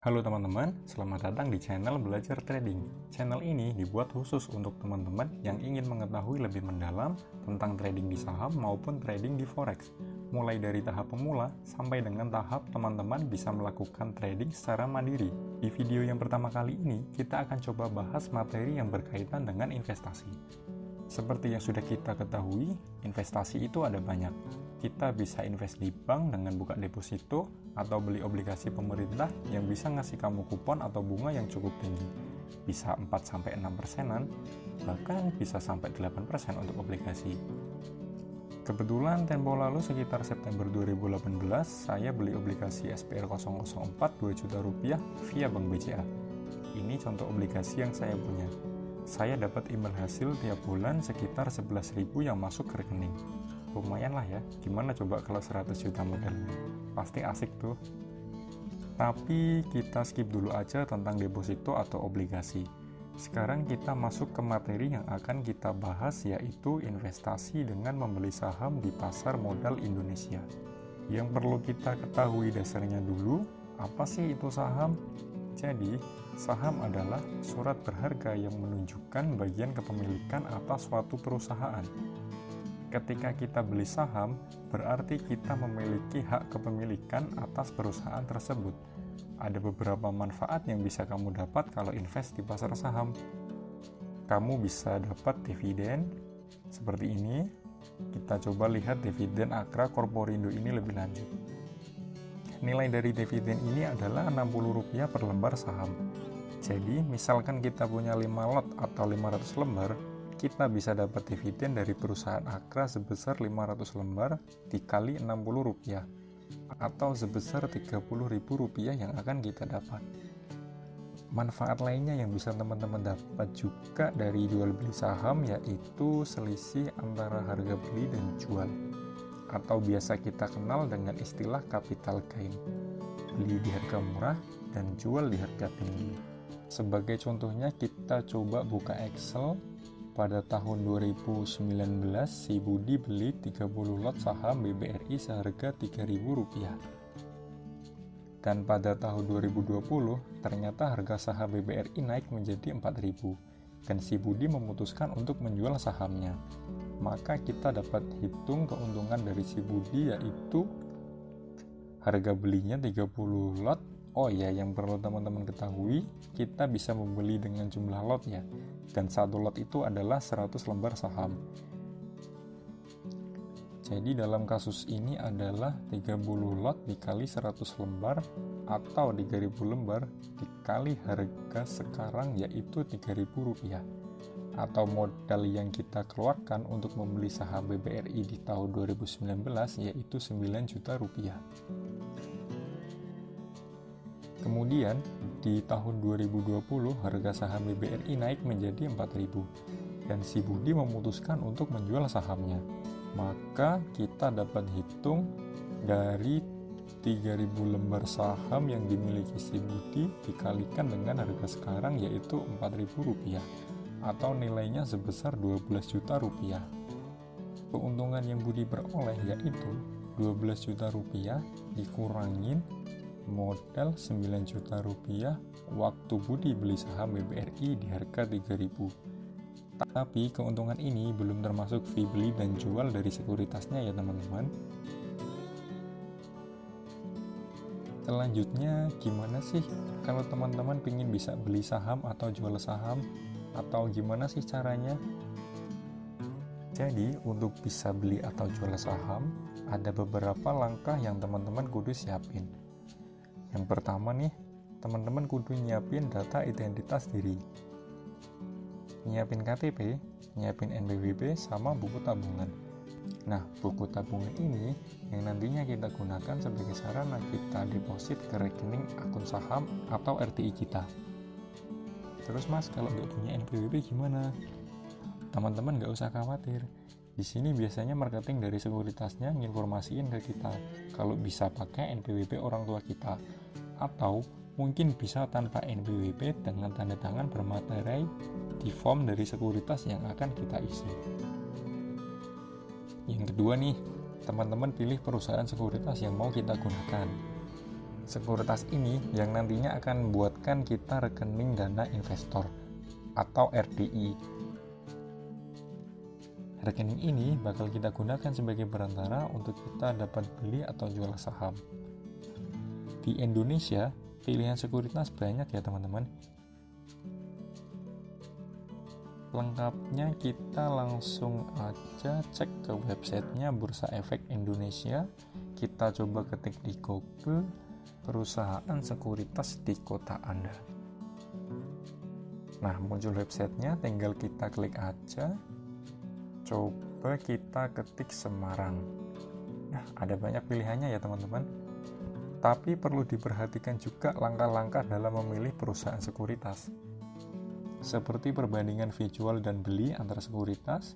Halo teman-teman, selamat datang di channel Belajar Trading. Channel ini dibuat khusus untuk teman-teman yang ingin mengetahui lebih mendalam tentang trading di saham maupun trading di forex. Mulai dari tahap pemula sampai dengan tahap teman-teman bisa melakukan trading secara mandiri. Di video yang pertama kali ini, kita akan coba bahas materi yang berkaitan dengan investasi. Seperti yang sudah kita ketahui, investasi itu ada banyak. Kita bisa invest di bank dengan buka deposito atau beli obligasi pemerintah yang bisa ngasih kamu kupon atau bunga yang cukup tinggi. Bisa 4-6%-an, bahkan bisa sampai 8% untuk obligasi. Kebetulan tempo lalu sekitar September 2018, saya beli obligasi SPR 004 2 juta rupiah via Bank BCA. Ini contoh obligasi yang saya punya. Saya dapat imbal hasil tiap bulan sekitar 11.000 yang masuk ke rekening. Lumayan lah ya, gimana coba kalau 100 juta modal? Pasti asik tuh. Tapi kita skip dulu aja tentang deposito atau obligasi. Sekarang kita masuk ke materi yang akan kita bahas, yaitu investasi dengan membeli saham di pasar modal Indonesia. Yang perlu kita ketahui dasarnya dulu, apa sih itu saham? Jadi, saham adalah surat berharga yang menunjukkan bagian kepemilikan atas suatu perusahaan. Ketika kita beli saham, berarti kita memiliki hak kepemilikan atas perusahaan tersebut. Ada beberapa manfaat yang bisa kamu dapat kalau invest di pasar saham. Kamu bisa dapat dividen, seperti ini. Kita coba lihat dividen Akra Korporindo ini lebih lanjut. Nilai dari dividen ini adalah Rp60 per lembar saham. Jadi, misalkan kita punya 5 lot atau 500 lembar, kita bisa dapat dividen dari perusahaan Akra sebesar 500 lembar dikali Rp60, atau sebesar Rp30.000 yang akan kita dapat. Manfaat lainnya yang bisa teman-teman dapat juga dari jual beli saham, yaitu selisih antara harga beli dan jual, atau biasa kita kenal dengan istilah capital gain. Beli di harga murah dan jual di harga tinggi. Sebagai contohnya, kita coba buka Excel. Pada tahun 2019, si Budi beli 30 lot saham BBRI seharga Rp3.000. Dan pada tahun 2020, ternyata harga saham BBRI naik menjadi Rp4.000. Dan si Budi memutuskan untuk menjual sahamnya. Maka kita dapat hitung keuntungan dari si Budi, yaitu harga belinya 30 lot. Oh ya, yang perlu teman-teman ketahui, kita bisa membeli dengan jumlah lot ya. Dan satu lot itu adalah 100 lembar saham. Jadi dalam kasus ini adalah 30 lot dikali 100 lembar atau 3.000 lembar dikali harga sekarang, yaitu Rp3.000. Atau modal yang kita keluarkan untuk membeli saham BBRI di tahun 2019 yaitu Rp9 juta. Kemudian di tahun 2020 harga saham BBRI naik menjadi Rp4.000 dan si Budi memutuskan untuk menjual sahamnya. Maka kita dapat hitung dari 3.000 lembar saham yang dimiliki si Budi dikalikan dengan harga sekarang, yaitu Rp4.000, atau nilainya sebesar Rp12 juta. Keuntungan yang Budi peroleh yaitu Rp12 juta dikurangin modal Rp9 juta waktu Budi beli saham BBRI di harga Rp3.000. Tapi keuntungan ini belum termasuk fee beli dan jual dari sekuritasnya ya teman-teman. Selanjutnya, gimana sih kalau teman-teman ingin bisa beli saham atau jual saham? Atau gimana sih caranya? Jadi, untuk bisa beli atau jual saham, ada beberapa langkah yang teman-teman kudu siapin. Yang pertama nih, teman-teman kudu nyiapin data identitas diri. Nyiapin KTP, nyiapin NPWP, sama buku tabungan. Nah, buku tabungan ini yang nantinya kita gunakan sebagai sarana kita deposit ke rekening akun saham atau RTI kita. Terus mas, kalau nggak punya NPWP gimana? Teman-teman nggak usah khawatir. Di sini biasanya marketing dari sekuritasnya nginformasiin ke kita kalau bisa pakai NPWP orang tua kita, atau mungkin bisa tanpa NPWP dengan tanda tangan bermaterai di form dari sekuritas yang akan kita isi. Yang kedua nih, teman-teman pilih perusahaan sekuritas yang mau kita gunakan. Sekuritas ini yang nantinya akan membuatkan kita rekening dana investor atau RDI. Rekening ini bakal kita gunakan sebagai perantara untuk kita dapat beli atau jual saham. Di Indonesia, pilihan sekuritas banyak ya teman-teman. Lengkapnya kita langsung aja cek ke websitenya Bursa Efek Indonesia. Kita coba ketik di Google perusahaan sekuritas di kota Anda. Nah, muncul websitenya, tinggal kita klik aja. Coba kita ketik Semarang. Nah, ada banyak pilihannya ya teman-teman. Tapi perlu diperhatikan juga langkah-langkah dalam memilih perusahaan sekuritas. Seperti perbandingan fee jual dan beli antara sekuritas,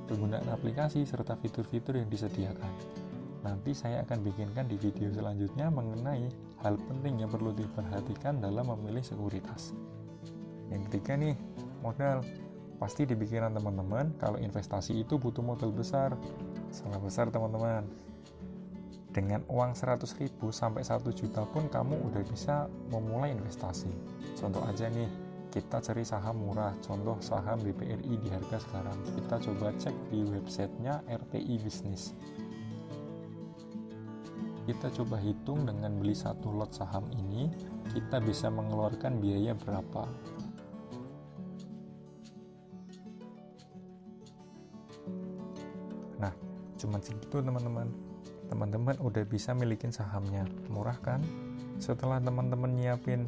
penggunaan aplikasi, serta fitur-fitur yang disediakan. Nanti saya akan bikinkan di video selanjutnya mengenai hal penting yang perlu diperhatikan dalam memilih sekuritas. Yang ketiga nih, modal. Pasti di pikiran teman-teman kalau investasi itu butuh modal besar. Salah besar teman-teman. Dengan uang 100.000 sampai 1 juta pun kamu udah bisa memulai investasi. Contoh aja nih, kita cari saham murah, contoh saham BPRI di harga sekarang. Kita coba cek di websitenya RTI Bisnis. Kita coba hitung dengan beli satu lot saham ini, kita bisa mengeluarkan biaya berapa. Nah, cuma segitu teman-teman. Teman-teman udah bisa milikin sahamnya, murah kan? Setelah teman-teman nyiapin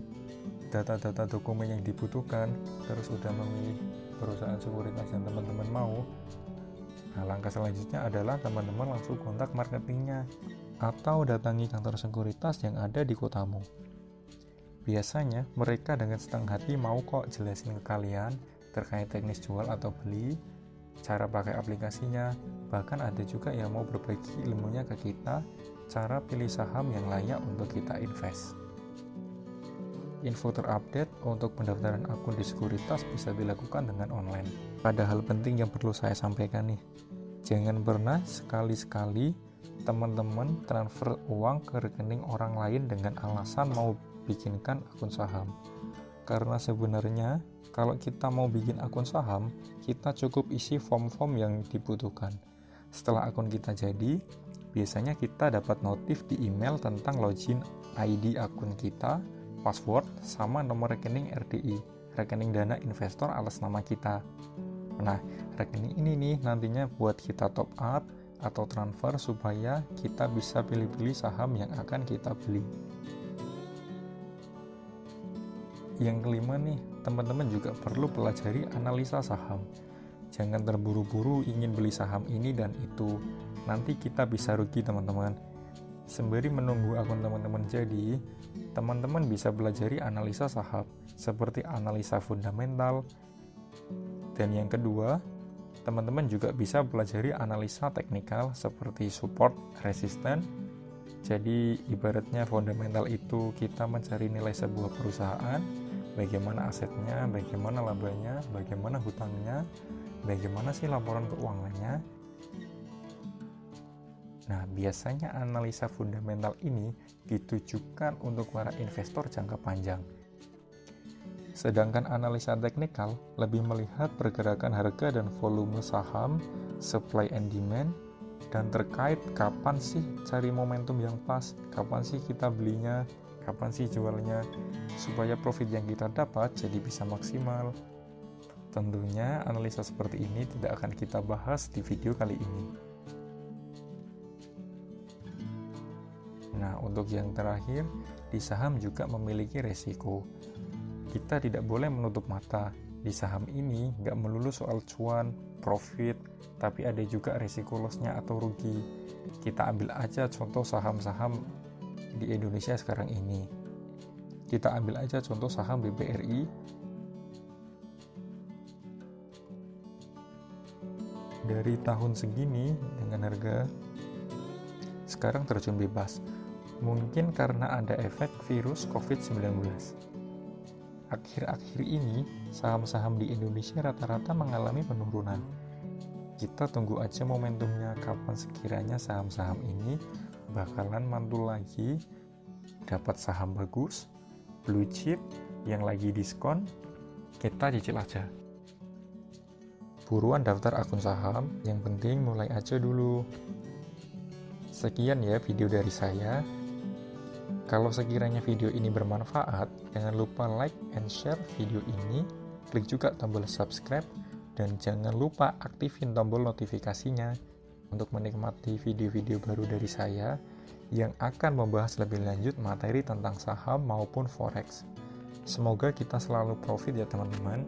data-data dokumen yang dibutuhkan, terus udah memilih perusahaan sekuritas yang teman-teman mau, nah langkah selanjutnya adalah teman-teman langsung kontak marketingnya atau datangi kantor sekuritas yang ada di kotamu. Biasanya mereka dengan senang hati mau kok jelasin ke kalian terkait teknis jual atau beli, cara pakai aplikasinya, bahkan ada juga yang mau berbagi ilmunya ke kita, cara pilih saham yang layak untuk kita invest. Info terupdate untuk pendaftaran akun di sekuritas bisa dilakukan dengan online. Ada hal penting yang perlu saya sampaikan nih. Jangan pernah sekali-sekali teman-teman transfer uang ke rekening orang lain dengan alasan mau bikinkan akun saham. Karena sebenarnya kalau kita mau bikin akun saham, kita cukup isi form-form yang dibutuhkan. Setelah akun kita jadi, biasanya kita dapat notif di email tentang login ID akun kita, password, sama nomor rekening RDI, rekening dana investor atas nama kita. Nah, rekening ini nih nantinya buat kita top up atau transfer supaya kita bisa pilih-pilih saham yang akan kita beli. Yang kelima nih, teman-teman juga perlu pelajari analisa saham. Jangan terburu-buru ingin beli saham ini dan itu, nanti kita bisa rugi teman-teman. Sembari menunggu akun teman-teman jadi, teman-teman bisa pelajari analisa saham, seperti analisa fundamental. Dan yang kedua, teman-teman juga bisa pelajari analisa teknikal seperti support, resisten. Jadi ibaratnya fundamental itu kita mencari nilai sebuah perusahaan, bagaimana asetnya, bagaimana labanya, bagaimana hutangnya, bagaimana sih laporan keuangannya. Nah, biasanya analisa fundamental ini ditujukan untuk para investor jangka panjang. Sedangkan analisa teknikal lebih melihat pergerakan harga dan volume saham, supply and demand, dan terkait kapan sih cari momentum yang pas, kapan sih kita belinya, kapan sih jualnya, supaya profit yang kita dapat jadi bisa maksimal. Tentunya analisa seperti ini tidak akan kita bahas di video kali ini. Nah, untuk yang terakhir, di saham juga memiliki resiko. Kita tidak boleh menutup mata. Di saham ini nggak melulu soal cuan, profit, tapi ada juga resiko loss-nya atau rugi. Kita ambil aja contoh saham-saham di Indonesia sekarang ini. Kita ambil aja contoh saham BPRI. Dari tahun segini dengan harga sekarang terjun bebas. Mungkin karena ada efek virus COVID-19. Akhir-akhir ini, saham-saham di Indonesia rata-rata mengalami penurunan. Kita tunggu aja momentumnya kapan sekiranya saham-saham ini bakalan mantul lagi dapat saham bagus, blue chip, yang lagi diskon, kita cicil aja. Buruan daftar akun saham, yang penting mulai aja dulu. Sekian ya video dari saya. Kalau sekiranya video ini bermanfaat, jangan lupa like and share video ini, klik juga tombol subscribe, dan jangan lupa aktifin tombol notifikasinya untuk menikmati video-video baru dari saya yang akan membahas lebih lanjut materi tentang saham maupun forex. Semoga kita selalu profit ya teman-teman.